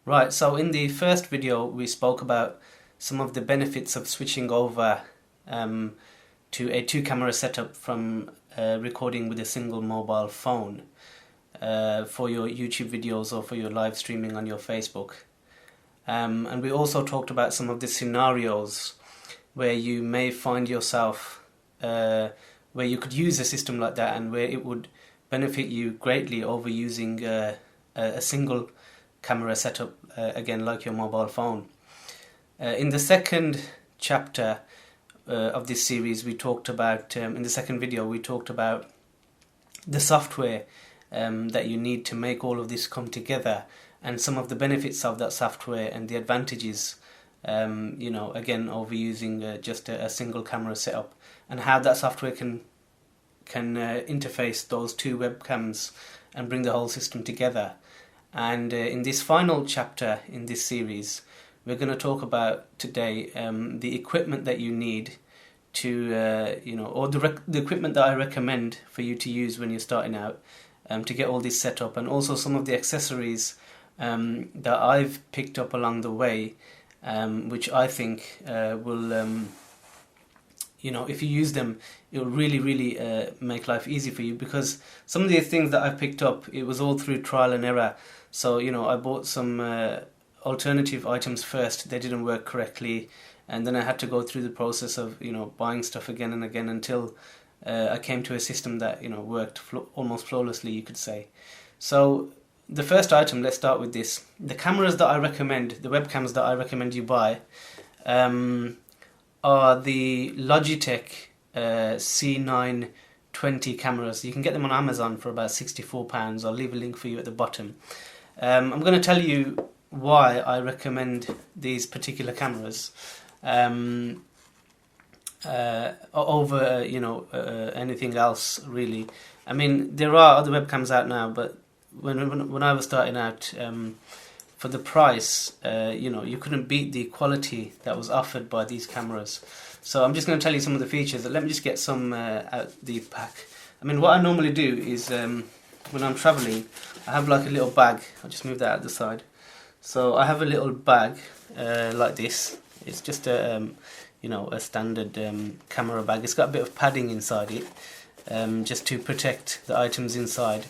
Right, so in the first video we spoke about some of the benefits of switching over um, to a two-camera setup from recording with a single mobile phone for your YouTube videos or for your live streaming on your Facebook. And we also talked about some of the scenarios where you may find yourself where you could use a system like that and where it would benefit you greatly over using a single camera setup, again like your mobile phone. In the second chapter of this series, we talked about, in the second video, we talked about the software that you need to make all of this come together and some of the benefits of that software and the advantages, again, over using just a single camera setup, and how that software can interface those two webcams and bring the whole system together. And in this final chapter in this series, we're going to talk about today the equipment that you need to, or the equipment that I recommend for you to use when you're starting out to get all this set up, and also some of the accessories that I've picked up along the way, which I think will, if you use them, it will really, really make life easy for you, because some of the things that I've picked up, it was all through trial and error. So, I bought some alternative items first, they didn't work correctly, and then I had to go through the process of, buying stuff again and again until I came to a system that, worked almost flawlessly, you could say. So, the first item, let's start with this. The cameras that I recommend, the webcams that I recommend you buy, are the Logitech C920 cameras. You can get them on Amazon for about £64. I'll leave a link for you at the bottom. I'm going to tell you why I recommend these particular cameras over anything else, really. I mean, there are other webcams out now, but when I was starting out, for the price, you couldn't beat the quality that was offered by these cameras. So I'm just going to tell you some of the features. Let me just get some out the pack. I mean, what I normally do is when I'm traveling, I have like a little bag. I'll just move that out the side. So I have a little bag like this. It's just a standard camera bag. It's got a bit of padding inside it, just to protect the items inside.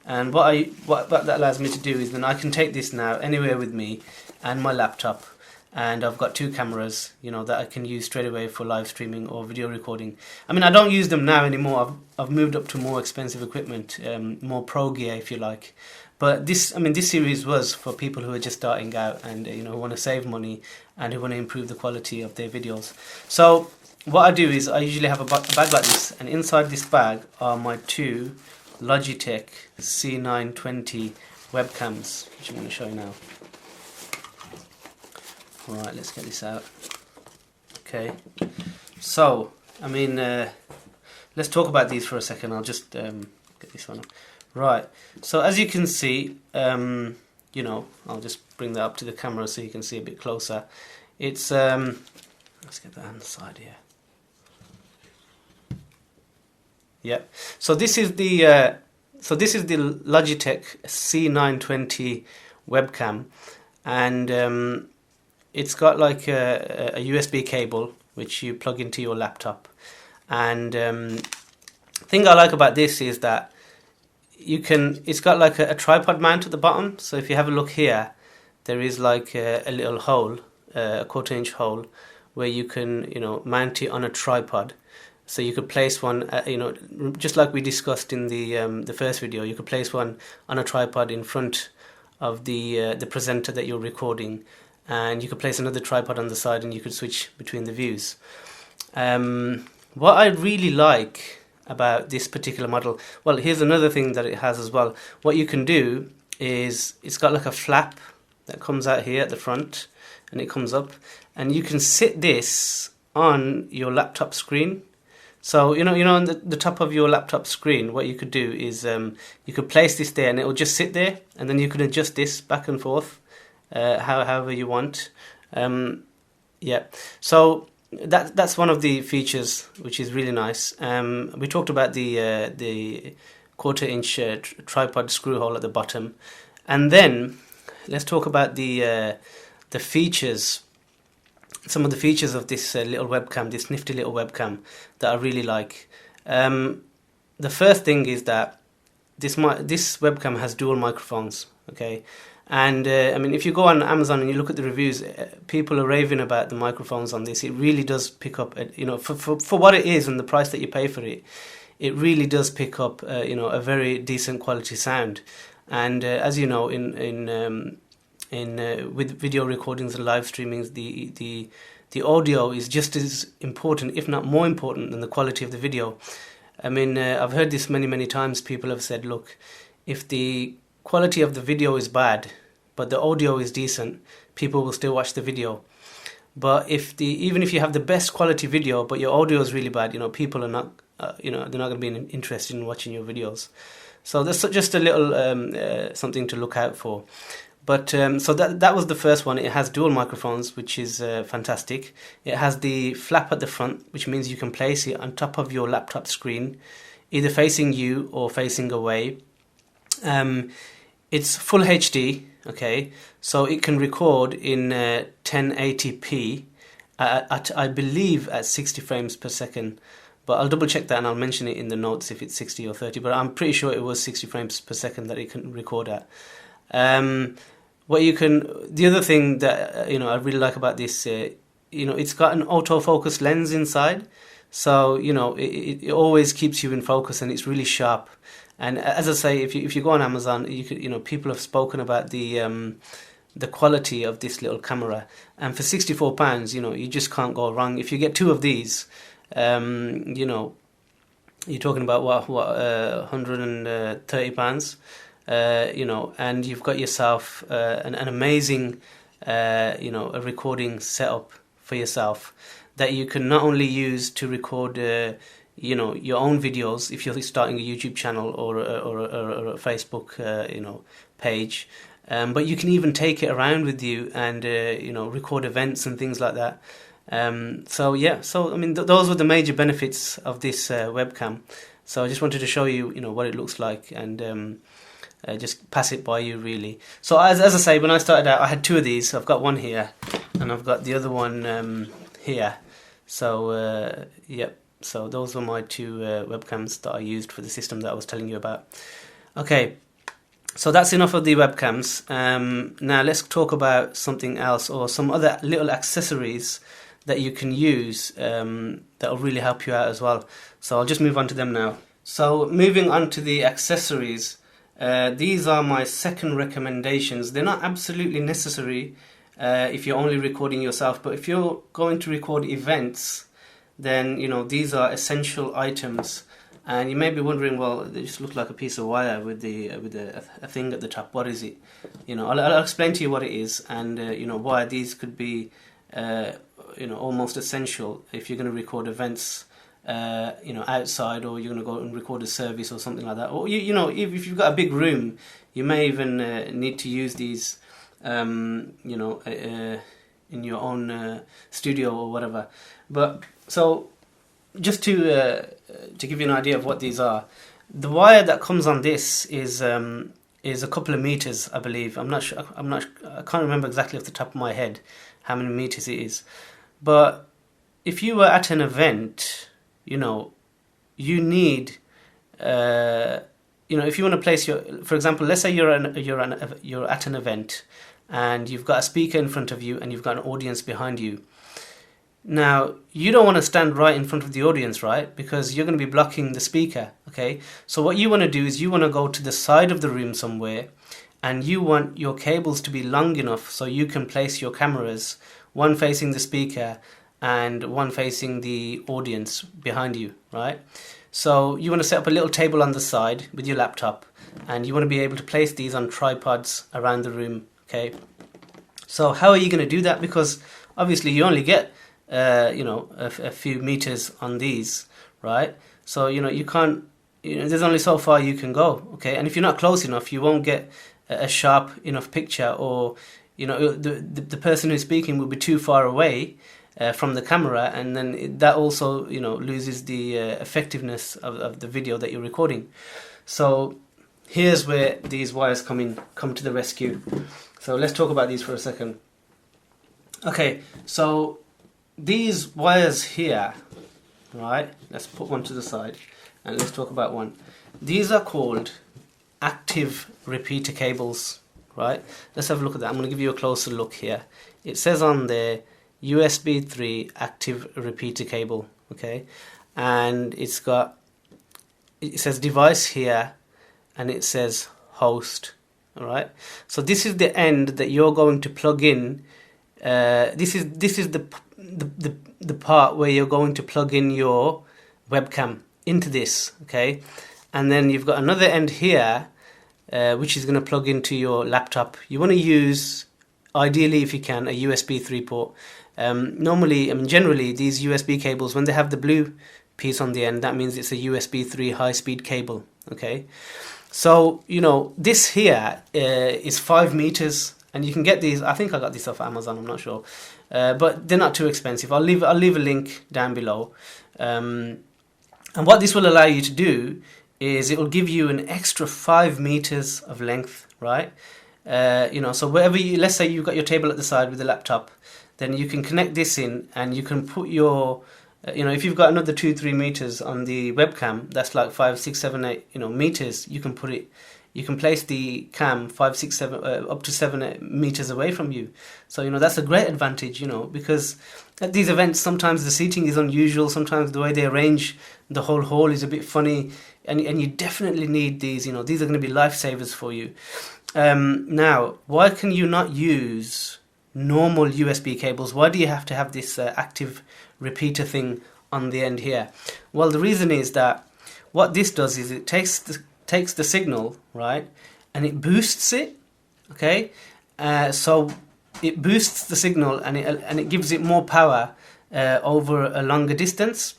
And what that allows me to do is then I can take this now anywhere with me and my laptop, and I've got two cameras, that I can use straight away for live streaming or video recording. I mean, I don't use them now anymore. I've moved up to more expensive equipment, more pro gear, if you like. But this series was for people who are just starting out and who want to save money and who want to improve the quality of their videos. So what I do is I usually have a bag like this, and inside this bag are my two Logitech C920 webcams, which I'm going to show you now. Alright, let's get this out. Okay, so, let's talk about these for a second. I'll just get this one up. Right, so as you can see, I'll just bring that up to the camera so you can see a bit closer. It's, let's get that on the side here. Yep. So this is the Logitech C920 webcam, and it's got like a USB cable which you plug into your laptop. And the thing I like about this is that it's got like a tripod mount at the bottom. So if you have a look here, there is like a little hole, a 1/4-inch hole, where you can mount it on a tripod. So you could place one, just like we discussed in the first video, you could place one on a tripod in front of the presenter that you're recording, and you could place another tripod on the side, and you could switch between the views. What I really like about this particular model, well, here's another thing that it has as well. What you can do is it's got like a flap that comes out here at the front, and it comes up, and you can sit this on your laptop screen. So on the top of your laptop screen, what you could do is you could place this there, and it will just sit there, and then you can adjust this back and forth however you want. So that's one of the features which is really nice. We talked about the 1/4-inch tripod screw hole at the bottom, and then let's talk about the features. Some of the features of this little webcam, this nifty little webcam that I really like. The first thing is that this webcam has dual microphones. Okay, and I mean, if you go on Amazon and you look at the reviews, people are raving about the microphones on this. It really does pick up, for what it is and the price that you pay for it. It really does pick up, a very decent quality sound. And as you know, with video recordings and live streamings, the audio is just as important, if not more important, than the quality of the video. I mean, I've heard this many times. People have said, look, if the quality of the video is bad, but the audio is decent, people will still watch the video. But even if you have the best quality video, but your audio is really bad, people are not, they're not going to be interested in watching your videos. So that's just a little something to look out for. But so that was the first one. It has dual microphones, which is fantastic. It has the flap at the front, which means you can place it on top of your laptop screen, either facing you or facing away. It's full HD, okay, so it can record in 1080p at I believe at 60 frames per second. But I'll double check that and I'll mention it in the notes if it's 60 or 30. But I'm pretty sure it was 60 frames per second that it can record at. The other thing that I really like about this, it's got an autofocus lens inside, so it always keeps you in focus and it's really sharp. And as I say, if you go on Amazon, people have spoken about the quality of this little camera, and for £64, you just can't go wrong. If you get two of these, you're talking about what £130. And you've got yourself an amazing, a recording setup for yourself that you can not only use to record, your own videos if you're starting a YouTube channel or a Facebook, page, but you can even take it around with you and, record events and things like that. So I mean, those were the major benefits of this webcam. So I just wanted to show you, what it looks like and. Just pass it by you, really. So as I say, when I started out, I had two of these. I've got one here, and I've got the other one here. So so those were my two webcams that I used for the system that I was telling you about. Okay, so that's enough of the webcams. Now let's talk about something else, or some other little accessories that you can use that will really help you out as well. So I'll just move on to them now. So moving on to the accessories. These are my second recommendations. They're not absolutely necessary if you're only recording yourself, but if you're going to record events, then these are essential items. And you may be wondering, well, they just look like a piece of wire with a thing at the top. What is it? I'll explain to you what it is, and why these could be almost essential if you're going to record events. Outside, or you're going to go and record a service or something like that, or if you've got a big room, you may even need to use these in your own studio or whatever. But so just to give you an idea of what these are, the wire that comes on this is a couple of meters, I believe. I can't remember exactly off the top of my head how many meters it is, but if you were at an event, you need, if you want to place for example, let's say you're at an event and you've got a speaker in front of you and you've got an audience behind you. Now, you don't want to stand right in front of the audience, right? Because you're going to be blocking the speaker, okay? So what you want to do is you want to go to the side of the room somewhere, and you want your cables to be long enough so you can place your cameras, one facing the speaker and one facing the audience behind you, right? So you want to set up a little table on the side with your laptop, and you want to be able to place these on tripods around the room, okay? So how are you going to do that? Because obviously you only get, a few meters on these, right? So, you can't, there's only so far you can go, okay? And if you're not close enough, you won't get a sharp enough picture, or, the person who's speaking will be too far away from the camera, and then that also loses the effectiveness of the video that you're recording. So here's where these wires come to the rescue. So let's talk about these for a second. Okay, so these wires here, right? Let's put one to the side and let's talk about one. These are called active repeater cables, right? Let's have a look at that. I'm going to give you a closer look here. It says on there USB 3 active repeater cable, okay? And it says device here and it says host, all right? So this is the end that you're going to plug in. This is the part where you're going to plug in your webcam into this, okay? And then you've got another end here, which is going to plug into your laptop. You want to use, ideally if you can, a USB 3 port. Normally, I mean generally, these USB cables, when they have the blue piece on the end, that means it's a USB 3 high-speed cable, okay? So, you know, this here is 5 meters, and you can get these. I think I got these off Amazon, I'm not sure. But they're not too expensive. I'll leave a link down below. And what this will allow you to do is it will give you an extra 5 meters of length, right? You know, so wherever you, let's say you've got your table at the side with the laptop, then you can connect this in and you can put your, you know, if you've got another 2-3 meters on the webcam, that's like 5, 6, 7, 8, you know, meters. You can put it, you can place the cam 5, 6, 7, up to 7, 8 meters away from you. So, you know, that's a great advantage, you know, because at these events, sometimes the seating is unusual. Sometimes the way they arrange the whole hall is a bit funny, and you definitely need these, you know, these are going to be lifesavers for you. Now, why can you not use normal USB cables? Why do you have to have this active repeater thing on the end here? Well, the reason is that what this does is it takes the signal, right, and it boosts it, okay? So it boosts the signal and it gives it more power over a longer distance,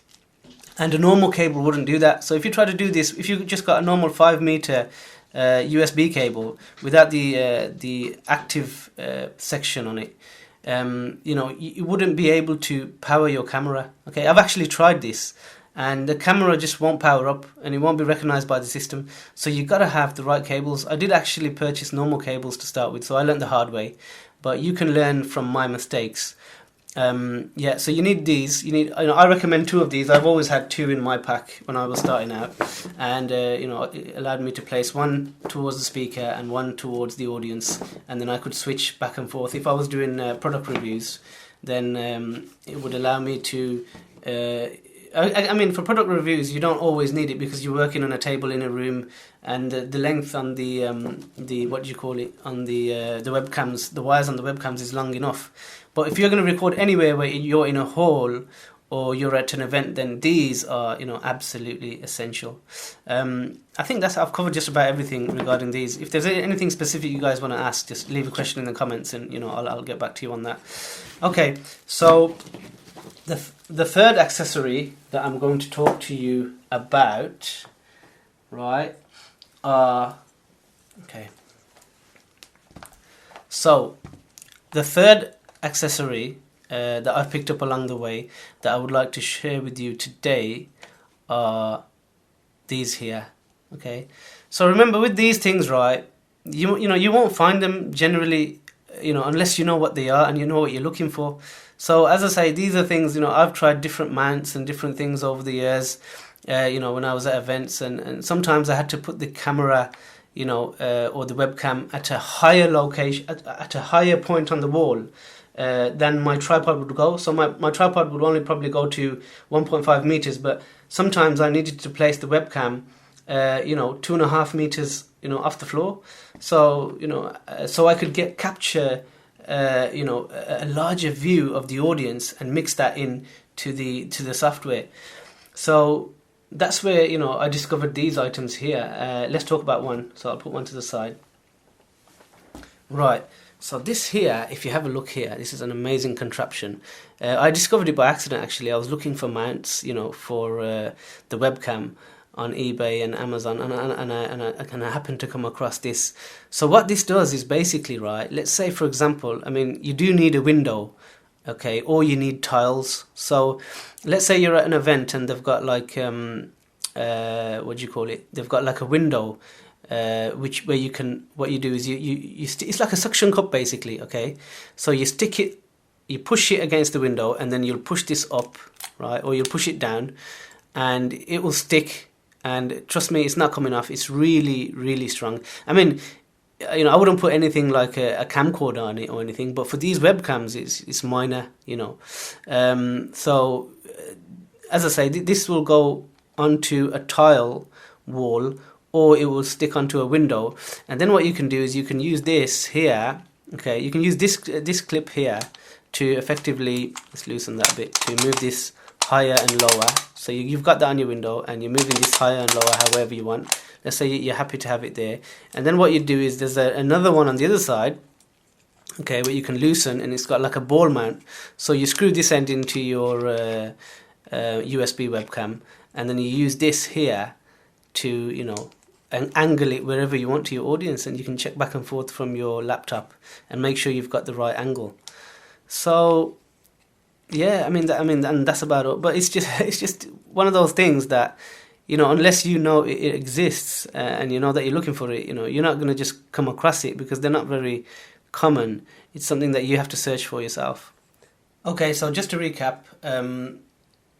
and a normal cable wouldn't do that. So if you try to do this, if you just got a normal 5 meter USB cable without the active section on it, you know, you wouldn't be able to power your camera. Okay, I've actually tried this, and the camera just won't power up, and it won't be recognized by the system. So you got to have the right cables. I did actually purchase normal cables to start with, so I learned the hard way. But you can learn from my mistakes. Yeah, so you need these. You need, you know, I recommend 2 of these. I've always had 2 in my pack when I was starting out, and you know, it allowed me to place one towards the speaker and one towards the audience, and then I could switch back and forth. If I was doing product reviews, then it would allow me to. I mean, for product reviews, you don't always need it because you're working on a table in a room, and the length on the what do you call it, on the webcams, the wires on the webcams is long enough. But if you're going to record anywhere where you're in a hall or you're at an event, then these are, you know, absolutely essential. I think I've covered just about everything regarding these. If there's anything specific you guys want to ask, just leave a question in the comments, and you know, I'll get back to you on that. Okay, so the third accessory that I'm going to talk to you about, right, okay. So the third accessory that I've picked up along the way that I would like to share with you today are these here. Okay, so remember, with these things, right, you know, you won't find them generally, you know, unless you know what they are and you know what you're looking for. So as I say, these are things, you know, I've tried different mounts and different things over the years, you know, when I was at events, and sometimes I had to put the camera, you know, or the webcam at a higher location, at a higher point on the wall than my tripod would go. So my tripod would only probably go to 1.5 meters, but sometimes I needed to place the webcam, you know, 2.5 meters, you know, off the floor. So, you know, so I could capture, you know, a larger view of the audience and mix that in to the software. So that's where, you know, I discovered these items here. Let's talk about one. So I'll put one to the side. Right. So this here, if you have a look here, this is an amazing contraption. I discovered it by accident, actually. I was looking for mounts, you know, for the webcam on eBay and Amazon, and I happened to come across this. So what this does is basically, right, let's say, for example, I mean, you do need a window, okay, or you need tiles. So let's say you're at an event and they've got like, what do you call it? They've got like a window which where what you do is it's like a suction cup basically, okay? So you stick it, you push it against the window, and then you'll push this up, right, or you'll push it down, and it will stick. And trust me, it's not coming off. It's really, really strong. I mean, I wouldn't put anything like a camcorder on it or anything, but for these webcams, it's minor, So, as I say, this will go onto a tile wall, or it will stick onto a window. And then what you can do is you can use this here, okay? You can use this clip here to effectively, let's loosen that a bit, to move this higher and lower. So you've got that on your window, and you're moving this higher and lower however you want. Let's say you're happy to have it there. And then what you do is there's another one on the other side, okay, where you can loosen, and it's got like a ball mount. So you screw this end into your USB webcam, and then you use this here to, and angle it wherever you want to your audience, and you can check back and forth from your laptop and make sure you've got the right angle. So yeah, and that's about it. But it's just one of those things that, unless you know it exists, and you know that you're looking for it, you're not going to just come across it, because they're not very common. It's something that you have to search for yourself. Okay, so just to recap,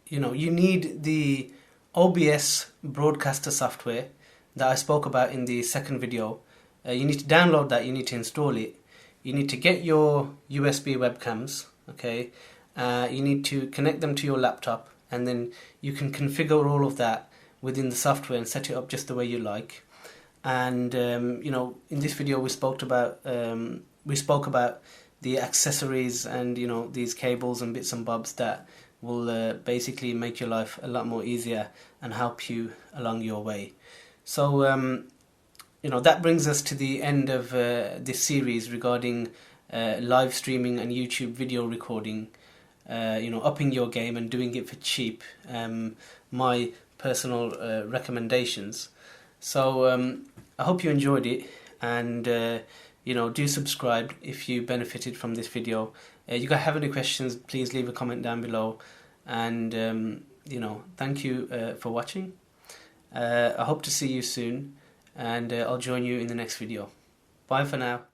you need the OBS broadcaster software that I spoke about in the second video. You need to download that, you need to install it. You need to get your USB webcams, okay? You need to connect them to your laptop, and then you can configure all of that within the software and set it up just the way you like. And in this video we spoke about the accessories and these cables and bits and bobs that will basically make your life a lot more easier and help you along your way. So that brings us to the end of this series regarding live streaming and YouTube video recording. Upping your game and doing it for cheap. My personal recommendations. So I hope you enjoyed it, and do subscribe if you benefited from this video. You guys have any questions, please leave a comment down below, and thank you for watching. I hope to see you soon, and I'll join you in the next video. Bye for now.